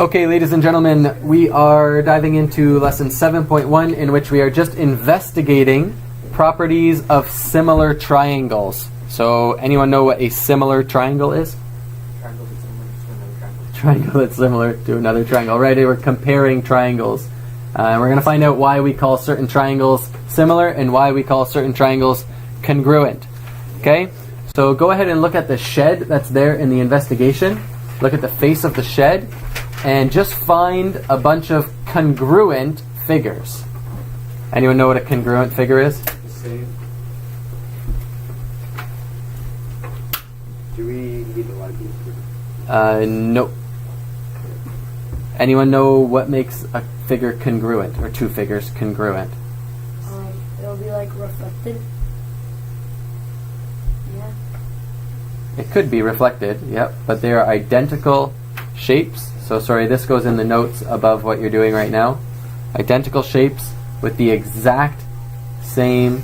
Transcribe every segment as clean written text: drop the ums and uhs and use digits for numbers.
Okay, ladies and gentlemen, we are diving into lesson 7.1, in which we are just investigating properties of similar triangles. So, anyone know what a similar triangle is? Triangle that's similar to another triangle. Right, we're comparing triangles. We're going to find out why we call certain triangles similar and why we call certain triangles congruent. Okay, so go ahead and look at the shed that's there in the investigation. Look at the face of the shed and just find a bunch of congruent figures. Anyone know what a congruent figure is? The same. Do we need a light bulb? Nope. Anyone know what makes a figure congruent, or two figures congruent? It'll be like reflected. Yeah. It could be reflected, yep, but they are identical shapes. So sorry, this goes in the notes above what you're doing right now. Identical shapes with the exact same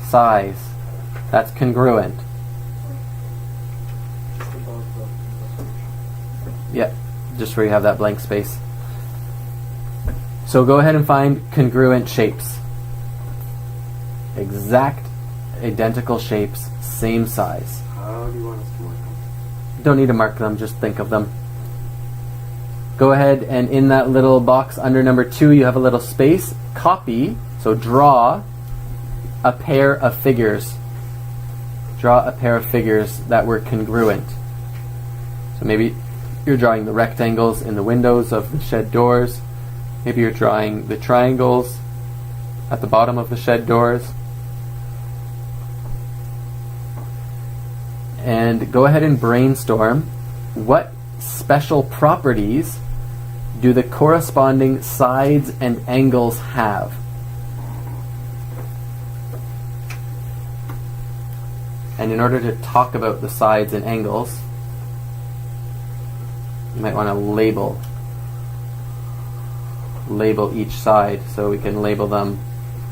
size. That's congruent. Yep, just where you have that blank space. So go ahead and find congruent shapes. Exact, identical shapes, same size. How do you want us to mark them? Don't need to mark them, just think of them. Go ahead and in that little box under number 2, you have a little space. Copy, so draw a pair of figures. Draw a pair of figures that were congruent. So maybe you're drawing the rectangles in the windows of the shed doors. Maybe you're drawing the triangles at the bottom of the shed doors. And go ahead and brainstorm what special properties do the corresponding sides and angles have? And in order to talk about the sides and angles, you might want to label each side. So we can label them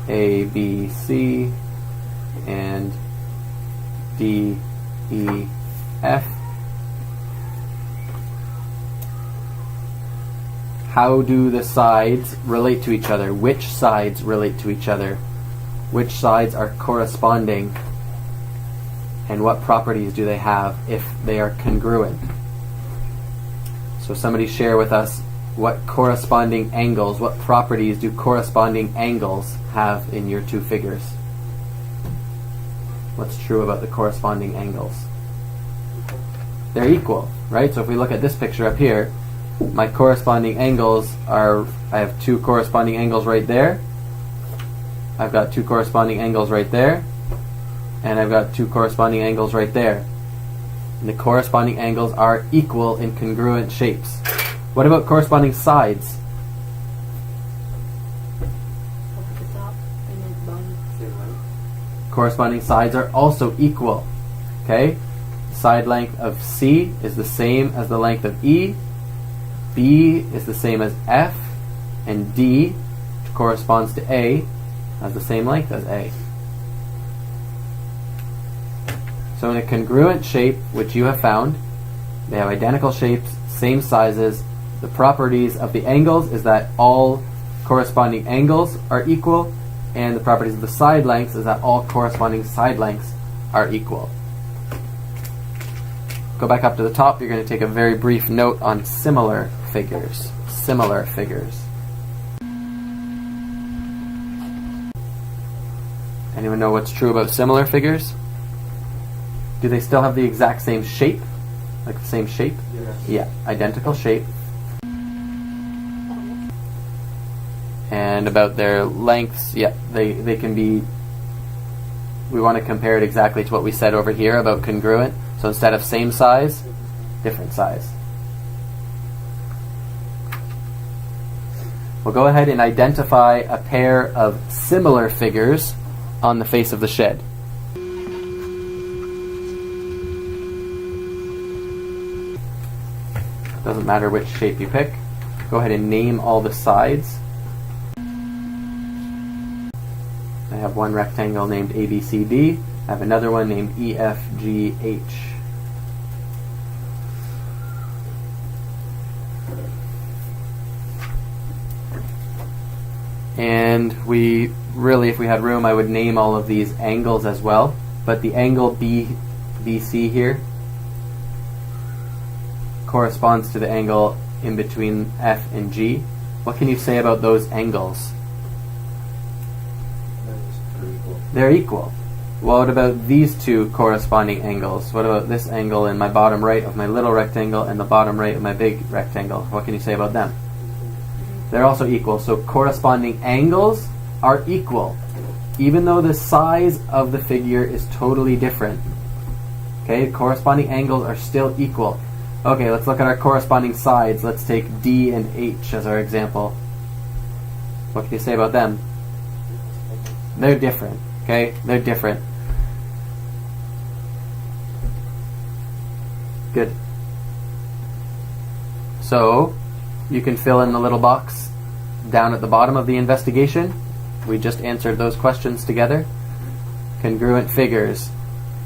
A, B, C, and D, E, F. How do the sides relate to each other? Which sides relate to each other? Which sides are corresponding? And what properties do they have if they are congruent? So somebody share with us what corresponding angles, what properties do corresponding angles have in your two figures? What's true about the corresponding angles? They're equal, right? So if we look at this picture up here, my corresponding angles are, I have two corresponding angles right there. I've got two corresponding angles right there. And I've got two corresponding angles right there. And the corresponding angles are equal in congruent shapes. What about corresponding sides? Up at the top and at the bottom. Same height. Corresponding sides are also equal. Okay? Side length of C is the same as the length of E. B is the same as F. And D, which corresponds to A, has the same length as A. So in a congruent shape, which you have found, they have identical shapes, same sizes. The properties of the angles is that all corresponding angles are equal, and the properties of the side lengths is that all corresponding side lengths are equal. Go back up to the top. You're going to take a very brief note on similar figures. Similar figures. Anyone know what's true about similar figures? Do they still have the exact same shape? Like the same shape? Yeah. Yeah, identical shape. And about their lengths, yeah, they can be, we want to compare it exactly to what we said over here about congruent. So instead of same size, different size. We'll go ahead and identify a pair of similar figures on the face of the shed. Doesn't matter which shape you pick. Go ahead and name all the sides. I have one rectangle named ABCD. I have another one named EFGH. And we really, if we had room, I would name all of these angles as well. But the angle BC here corresponds to the angle in between F and G. What can you say about those angles? They're equal. What about these two corresponding angles? What about this angle in my bottom right of my little rectangle and the bottom right of my big rectangle? What can you say about them? They're also equal. So corresponding angles are equal, even though the size of the figure is totally different. Okay, corresponding angles are still equal. Okay, let's look at our corresponding sides. Let's take D and H as our example. What can you say about them? They're different. Okay, they're different. Good. So, you can fill in the little box down at the bottom of the investigation. We just answered those questions together. Congruent figures.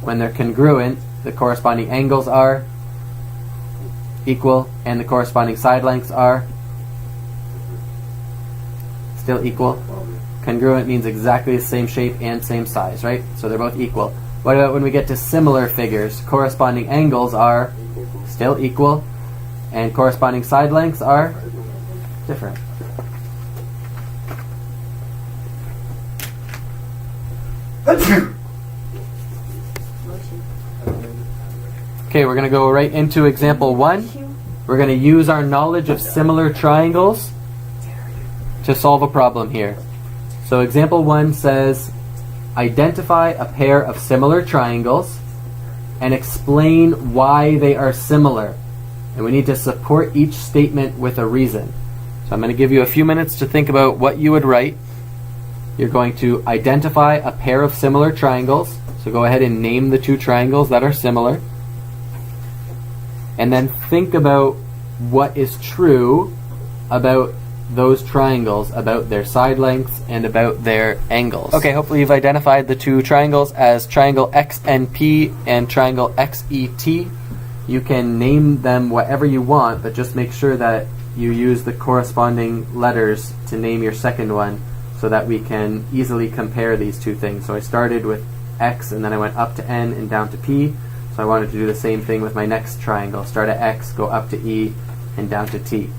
When they're congruent, the corresponding angles are equal and the corresponding side lengths are still equal. Congruent means exactly the same shape and same size, right? So they're both equal. What about when we get to similar figures? Corresponding angles are still equal and corresponding side lengths are different. Okay, we're going to go right into example 1. We're going to use our knowledge of similar triangles to solve a problem here. So example 1 says, identify a pair of similar triangles and explain why they are similar. And we need to support each statement with a reason. So I'm going to give you a few minutes to think about what you would write. You're going to identify a pair of similar triangles. So go ahead and name the two triangles that are similar. And then think about what is true about those triangles, about their side lengths and about their angles. Okay, hopefully you've identified the two triangles as triangle XNP and triangle XET. You can name them whatever you want, but just make sure that you use the corresponding letters to name your second one so that we can easily compare these two things. So I started with X and then I went up to N and down to P. So I wanted to do the same thing with my next triangle. Start at X, go up to E, and down to T.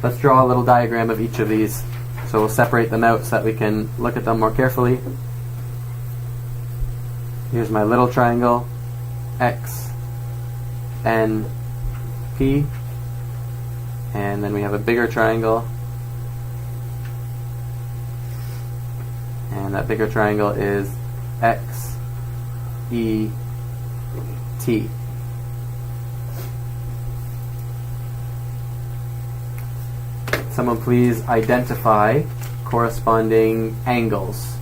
Let's draw a little diagram of each of these. So we'll separate them out so that we can look at them more carefully. Here's my little triangle, X, N, P. And then we have a bigger triangle. And that bigger triangle is X, E, T. Someone please identify corresponding angles.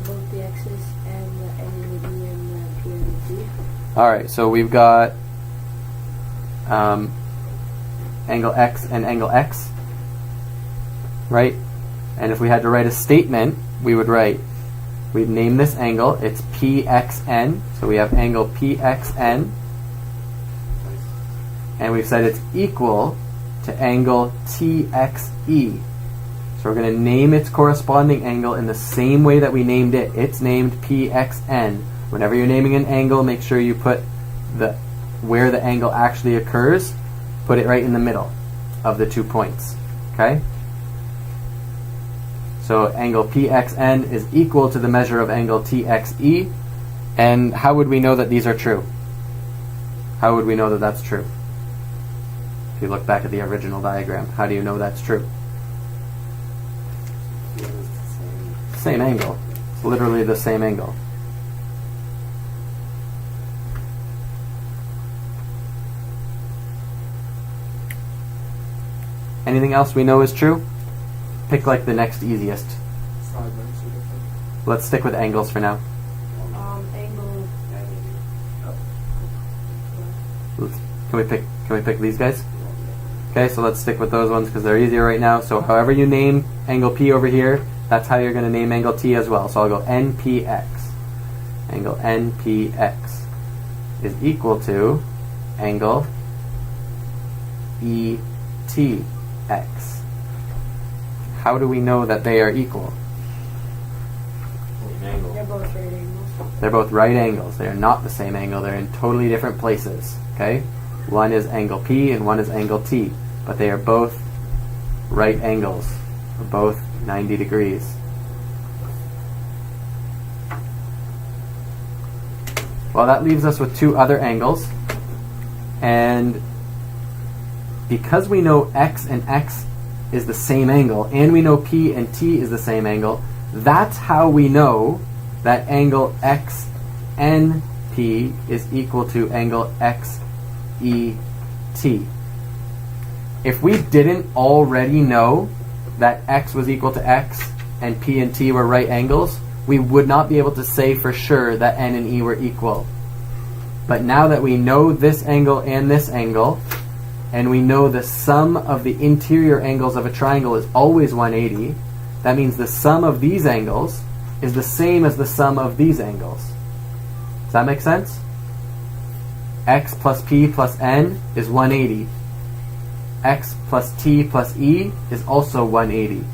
Both the X's and the N and the E and the P and the T. Alright, so we've got angle X and angle X, right? And if we had to write a statement, we would write, we'd name this angle, it's PXN, so we have angle PXN, and we've said it's equal to angle TXE. So we're going to name its corresponding angle in the same way that we named it. It's named PXN. Whenever you're naming an angle, make sure you put where the angle actually occurs, put it right in the middle of the 2 points. Okay? So angle PXN is equal to the measure of angle TXE. And how would we know that these are true? How would we know that that's true? If you look back at the original diagram, how do you know that's true? Same angle. It's literally the same angle. Anything else we know is true? Pick like the next easiest. Let's stick with angles for now. Angle. Can we pick these guys? Okay, so let's stick with those ones because they're easier right now. So however you name angle P over here, that's how you're going to name angle T as well. So I'll go NPX. Angle NPX is equal to angle ETX. x. How do we know that they are equal? They're both right angles. They're both right angles. They are not the same angle. They're in totally different places. Okay? One is angle P and one is angle T. But they are both right angles. They're both 90 degrees. Well, that leaves us with two other angles. And because we know x and x is the same angle, and we know P and T is the same angle, that's how we know that angle XNP is equal to angle XET. If we didn't already know that x was equal to x and P and T were right angles, we would not be able to say for sure that N and E were equal. But now that we know this angle, and we know the sum of the interior angles of a triangle is always 180, that means the sum of these angles is the same as the sum of these angles. Does that make sense? X plus P plus N is 180. X plus T plus E is also 180.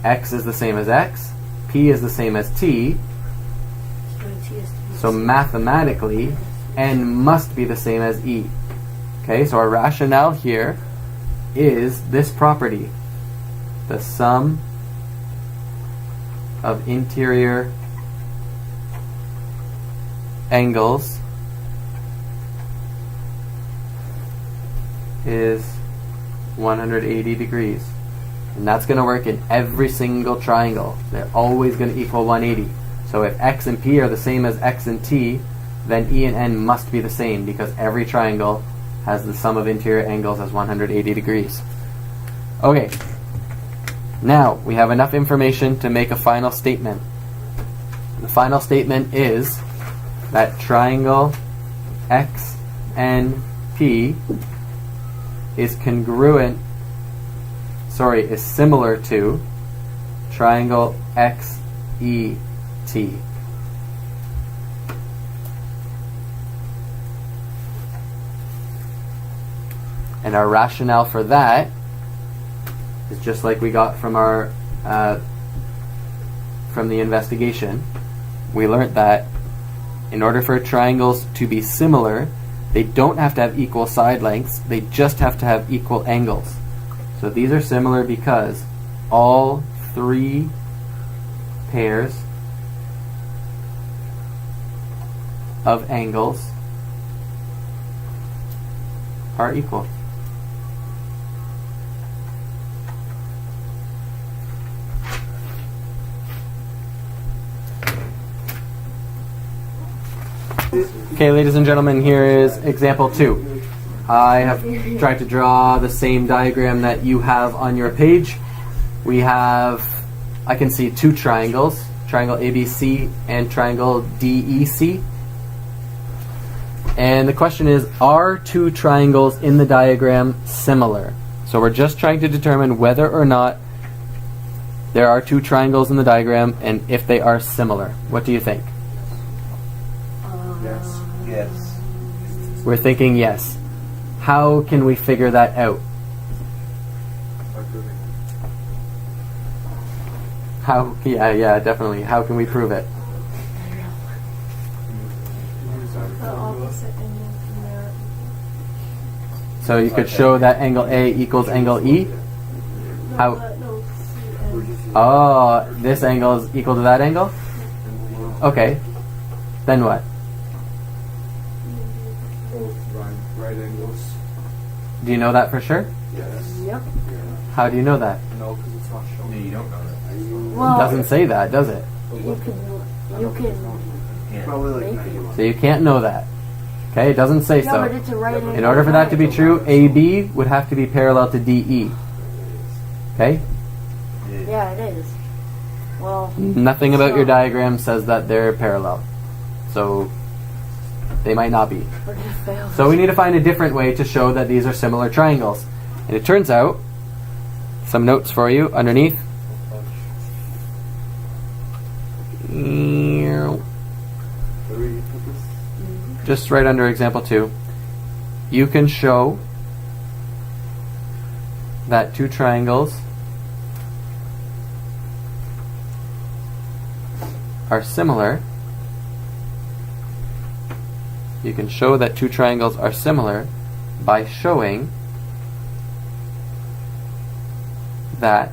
X is the same as X. P is the same as T. So mathematically, N must be the same as E. Okay, so our rationale here is this property. The sum of interior angles is 180 degrees. And that's going to work in every single triangle. They're always going to equal 180. So if x and p are the same as x and t, then e and n must be the same because every triangle has the sum of interior angles as 180 degrees. Okay. Now, we have enough information to make a final statement. The final statement is that triangle XNP is similar to triangle XET. And our rationale for that is just like we got from our from the investigation. We learned that in order for triangles to be similar, they don't have to have equal side lengths, they just have to have equal angles. So these are similar because all three pairs of angles are equal. Okay, ladies and gentlemen, here is example 2. I have tried to draw the same diagram that you have on your page. I can see two triangles, triangle ABC and triangle DEC. And the question is, are two triangles in the diagram similar? So we're just trying to determine whether or not there are two triangles in the diagram and if they are similar. What do you think? Yes. We're thinking yes. How can we figure that out? How? Yeah, definitely. How can we prove it? The opposite angle from there. So you could show that angle A equals angle E? How? No, CN. Oh, this angle is equal to that angle? Okay. Then what? Right angles. Do you know that for sure? Yes. Yep. How do you know that? No, because it's not showing. No, you don't know that. It Well, doesn't say that, does it? you can Probably like make it. 91. So you can't know that. Okay, it doesn't say Yeah, so. but it's a right angle. In order for that to be true, AB would have to be parallel to DE. Okay? Yeah, it is. Well, Nothing about your diagram says that they're parallel. So they might not be. we're gonna fail. So we need to find a different way to show that these are similar triangles. And it turns out, some notes for you underneath. Just right under example 2. You can show that two triangles are similar. You can show that two triangles are similar by showing that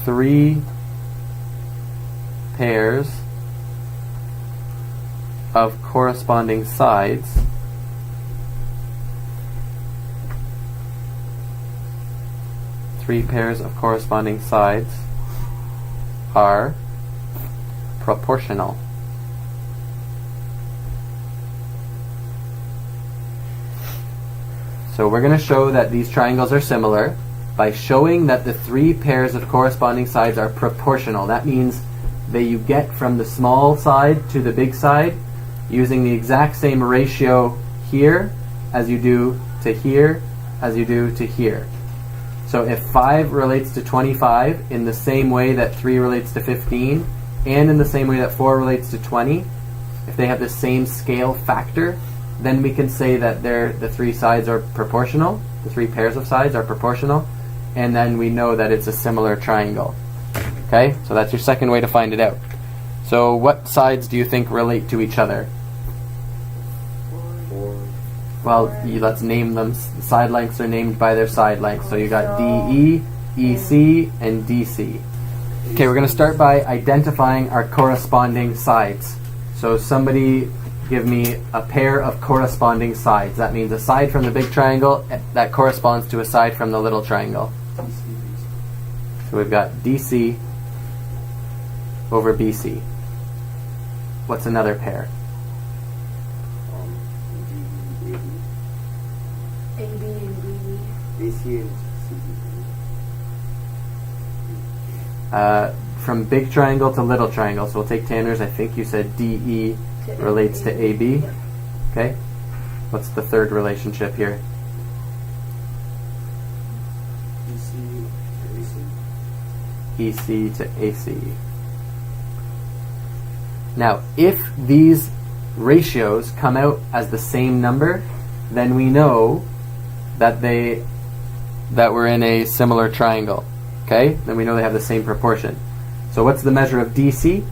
three pairs of corresponding sides are proportional. So we're going to show that these triangles are similar by showing that the three pairs of corresponding sides are proportional. That means that you get from the small side to the big side using the exact same ratio here as you do to here as you do to here. So if 5 relates to 25 in the same way that 3 relates to 15, and in the same way that 4 relates to 20, if they have the same scale factor, then we can say that the three sides are proportional, the three pairs of sides are proportional, and then we know that it's a similar triangle. Okay, so that's your second way to find it out. So what sides do you think relate to each other? Well, let's name them. Side lengths are named by their side lengths. So you got DE, EC, and DC. Okay, we're going to start by identifying our corresponding sides. So somebody give me a pair of corresponding sides. That means a side from the big triangle that corresponds to a side from the little triangle. So we've got DC over BC. What's another pair? AB and DB. AC and From big triangle to little triangle. So we'll take Tanner's. I think you said DE relates to AB. Yep. Okay. What's the third relationship here? EC to AC. Now, if these ratios come out as the same number, then we know that we're in a similar triangle. Okay? Then we know they have the same proportion. So what's the measure of DC?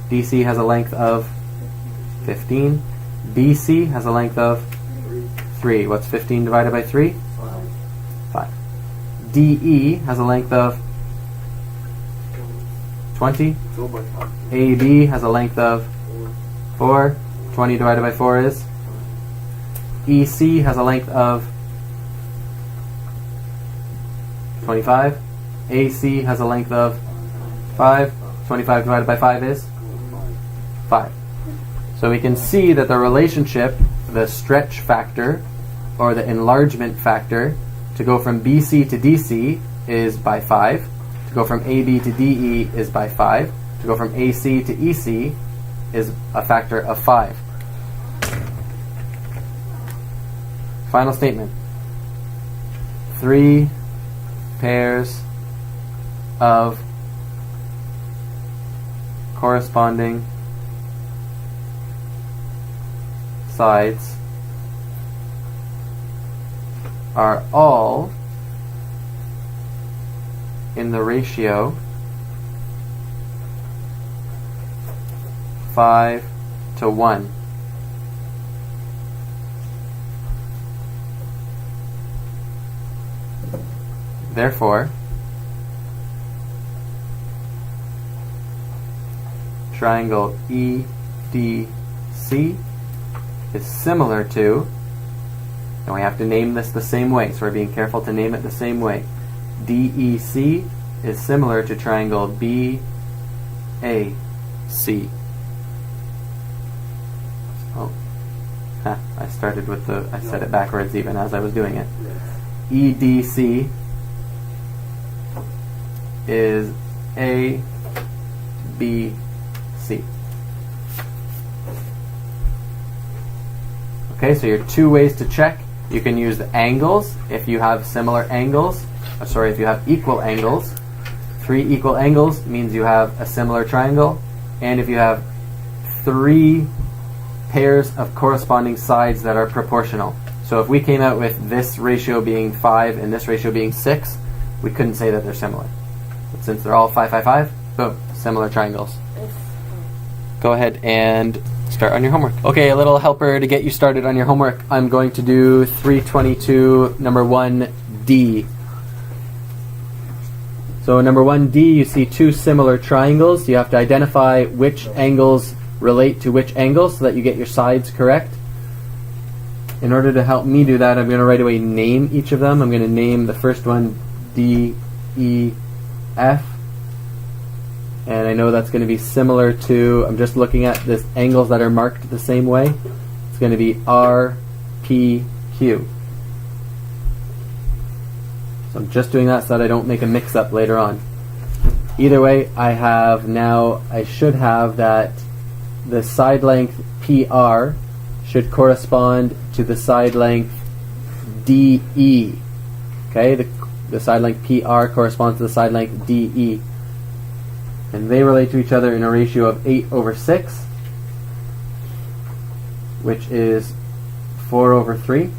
DC has a length of 15. BC has a length of 3. What's 15 divided by 3? 5. DE has a length of 20. AB has a length of 4. 20 divided by 4 is? EC has a length of 25. AC has a length of 5. 25 divided by 5 is? 5. So we can see that the relationship, the stretch factor, or the enlargement factor, to go from BC to DC is by 5. To go from AB to DE is by 5. To go from AC to EC is a factor of 5. Final statement. 3 pairs of corresponding sides are all in the ratio 5 to 1. Therefore, triangle EDC is similar to, and we have to name this the same way, so we're being careful to name it the same way. DEC is similar to triangle BAC. Oh, I started with I said it backwards even as I was doing it. EDC is ABC. Okay, so your two ways to check. You can use the angles if you have similar angles. If you have equal angles. 3 equal angles means you have a similar triangle. And if you have 3 pairs of corresponding sides that are proportional. So if we came out with this ratio being 5 and this ratio being 6, we couldn't say that they're similar. But since they're all 5, 5, 5, boom, similar triangles. Go ahead and start on your homework. Okay, a little helper to get you started on your homework. I'm going to do 322, number 1D. So number 1D, you see two similar triangles. You have to identify which angles relate to which angles so that you get your sides correct. In order to help me do that, I'm going to right away name each of them. I'm going to name the first one D, E, F. And I know that's going to be similar to, I'm just looking at the angles that are marked the same way. It's going to be R, P, Q. So I'm just doing that so that I don't make a mix-up later on. Either way, I should have that the side length PR should correspond to the side length DE. Okay, the side length PR corresponds to the side length DE. And they relate to each other in a ratio of 8/6, which is 4/3.